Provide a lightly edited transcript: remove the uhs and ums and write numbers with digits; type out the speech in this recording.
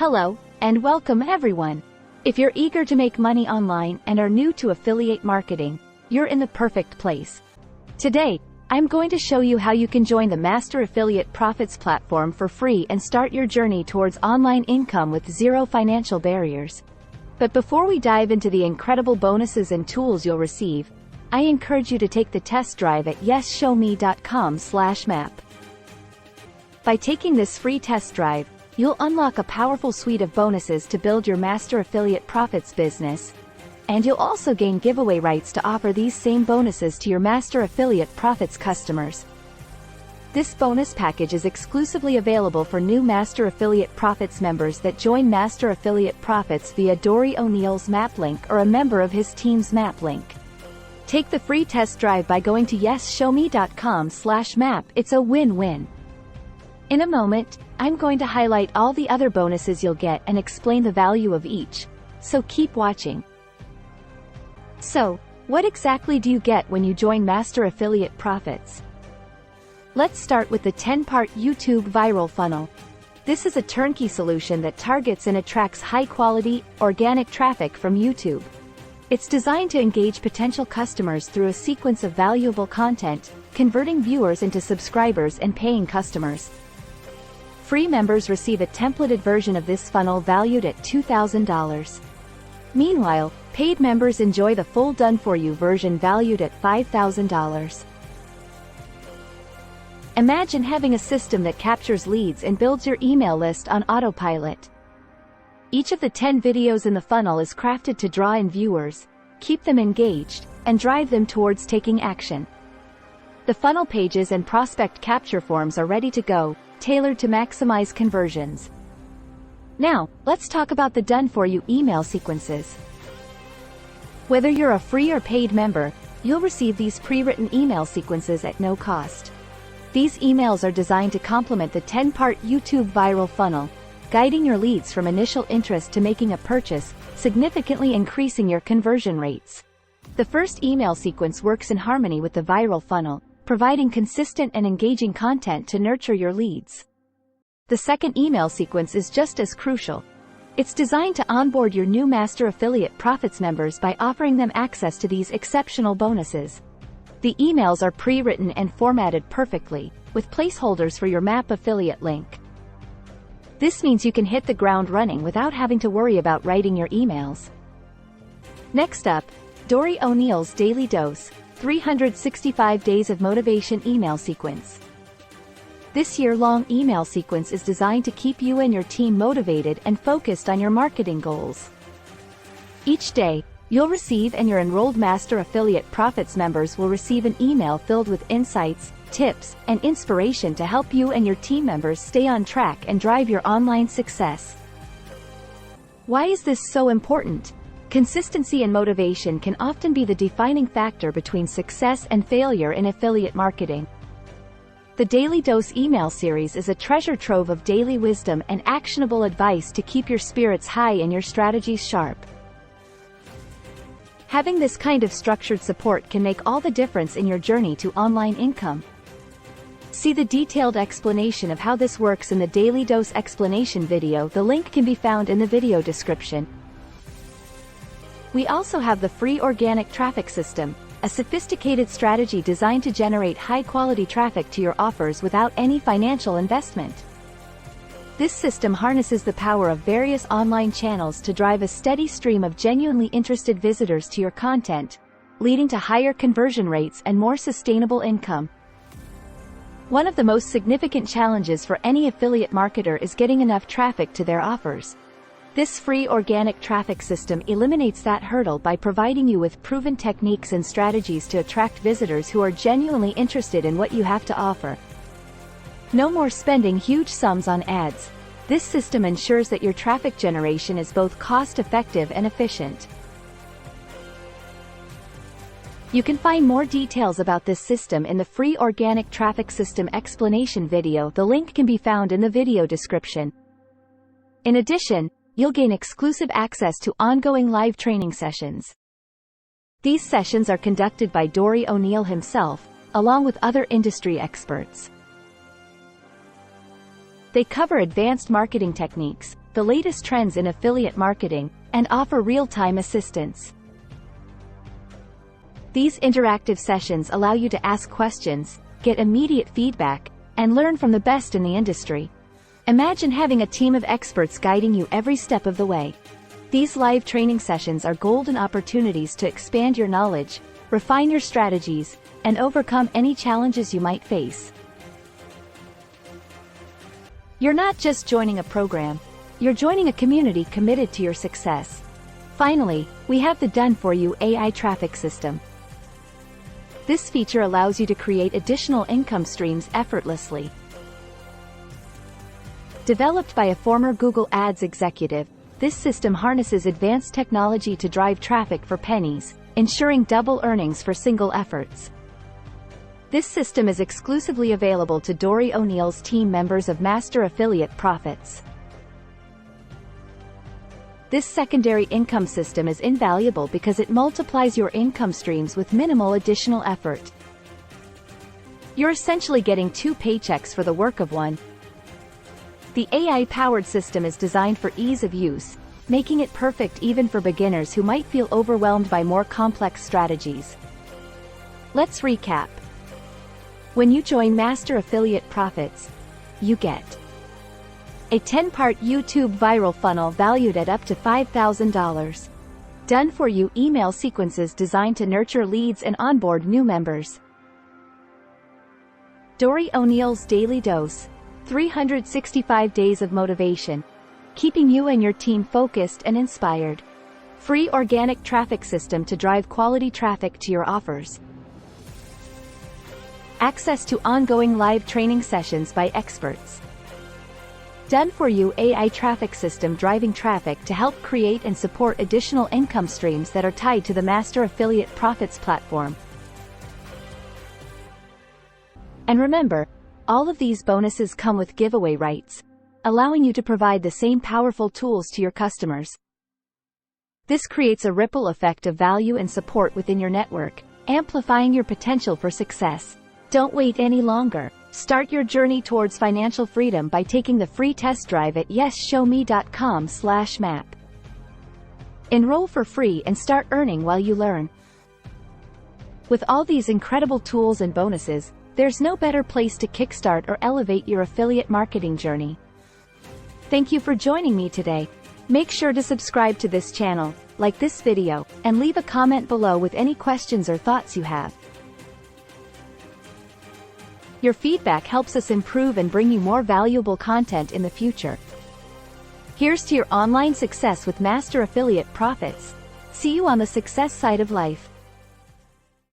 Hello, and welcome everyone. If you're eager to make money online and are new to affiliate marketing, you're in the perfect place. Today, I'm going to show you how you can join the Master Affiliate Profits platform for free and start your journey towards online income with zero financial barriers. But before we dive into the incredible bonuses and tools you'll receive, I encourage you to take the test drive at yesshowme.com/map. By taking this free test drive, you'll unlock a powerful suite of bonuses to build your Master Affiliate Profits business, and you'll also gain giveaway rights to offer these same bonuses to your Master Affiliate Profits customers. This bonus package is exclusively available for new Master Affiliate Profits members that join Master Affiliate Profits via Dori O'Neill's map link or a member of his team's map link. Take the free test drive by going to yesshowme.com/map. It's a win-win. In a moment, I'm going to highlight all the other bonuses you'll get and explain the value of each, so keep watching. So, what exactly do you get when you join Master Affiliate Profits? Let's start with the 10-part YouTube viral funnel. This is a turnkey solution that targets and attracts high-quality, organic traffic from YouTube. It's designed to engage potential customers through a sequence of valuable content, converting viewers into subscribers and paying customers. Free members receive a templated version of this funnel valued at $2,000. Meanwhile, paid members enjoy the full done-for-you version valued at $5,000. Imagine having a system that captures leads and builds your email list on autopilot. Each of the 10 videos in the funnel is crafted to draw in viewers, keep them engaged, and drive them towards taking action. The funnel pages and prospect capture forms are ready to go, tailored to maximize conversions. Now, let's talk about the done-for-you email sequences. Whether you're a free or paid member, you'll receive these pre-written email sequences at no cost. These emails are designed to complement the 10-part YouTube viral funnel, guiding your leads from initial interest to making a purchase, significantly increasing your conversion rates. The first email sequence works in harmony with the viral funnel, providing consistent and engaging content to nurture your leads. The second email sequence is just as crucial. It's designed to onboard your new Master Affiliate Profits members by offering them access to these exceptional bonuses. The emails are pre-written and formatted perfectly, with placeholders for your MAP affiliate link. This means you can hit the ground running without having to worry about writing your emails. Next up, Dori O'Neill's Daily Dose, 365 Days of Motivation email sequence. This year-long email sequence is designed to keep you and your team motivated and focused on your marketing goals. Each day, you'll receive and your enrolled Master Affiliate Profits members will receive an email filled with insights, tips, and inspiration to help you and your team members stay on track and drive your online success. Why is this so important? Consistency and motivation can often be the defining factor between success and failure in affiliate marketing. The Daily Dose email series is a treasure trove of daily wisdom and actionable advice to keep your spirits high and your strategies sharp. Having this kind of structured support can make all the difference in your journey to online income. See the detailed explanation of how this works in the Daily Dose explanation video. The link can be found in the video description. We also have the free organic traffic system, a sophisticated strategy designed to generate high-quality traffic to your offers without any financial investment. This system harnesses the power of various online channels to drive a steady stream of genuinely interested visitors to your content, leading to higher conversion rates and more sustainable income. One of the most significant challenges for any affiliate marketer is getting enough traffic to their offers. This free organic traffic system eliminates that hurdle by providing you with proven techniques and strategies to attract visitors who are genuinely interested in what you have to offer. No more spending huge sums on ads. This system ensures that your traffic generation is both cost-effective and efficient. You can find more details about this system in the free organic traffic system explanation video. The link can be found in the video description. In addition, you'll gain exclusive access to ongoing live training sessions. These sessions are conducted by Dori O'Neill himself, along with other industry experts. They cover advanced marketing techniques, the latest trends in affiliate marketing, and offer real-time assistance. These interactive sessions allow you to ask questions, get immediate feedback, and learn from the best in the industry. Imagine having a team of experts guiding you every step of the way. These live training sessions are golden opportunities to expand your knowledge, refine your strategies, and overcome any challenges you might face. You're not just joining a program, you're joining a community committed to your success. Finally, we have the done-for-you AI traffic system. This feature allows you to create additional income streams effortlessly. Developed by a former Google Ads executive, this system harnesses advanced technology to drive traffic for pennies, ensuring double earnings for single efforts. This system is exclusively available to Dori O'Neill's team members of Master Affiliate Profits. This secondary income system is invaluable because it multiplies your income streams with minimal additional effort. You're essentially getting 2 paychecks for the work of one. The AI-powered system is designed for ease of use, making it perfect even for beginners who might feel overwhelmed by more complex strategies. Let's recap. When you join Master Affiliate Profits, you get a 10-part YouTube viral funnel valued at up to $5,000. Done-for-you email sequences designed to nurture leads and onboard new members. Dori O'Neill's Daily Dose, 365 days of motivation, keeping you and your team focused and inspired. Free organic traffic system to drive quality traffic to your offers. Access to ongoing live training sessions by experts. Done-for-you AI traffic system driving traffic to help create and support additional income streams that are tied to the Master Affiliate Profits platform. And remember, all of these bonuses come with giveaway rights, allowing you to provide the same powerful tools to your customers. This creates a ripple effect of value and support within your network, amplifying your potential for success. Don't wait any longer. Start your journey towards financial freedom by taking the free test drive at yesshowme.com/map. Enroll for free and start earning while you learn. With all these incredible tools and bonuses, there's no better place to kickstart or elevate your affiliate marketing journey. Thank you for joining me today. Make sure to subscribe to this channel, like this video, and leave a comment below with any questions or thoughts you have. Your feedback helps us improve and bring you more valuable content in the future. Here's to your online success with Master Affiliate Profits. See you on the success side of life.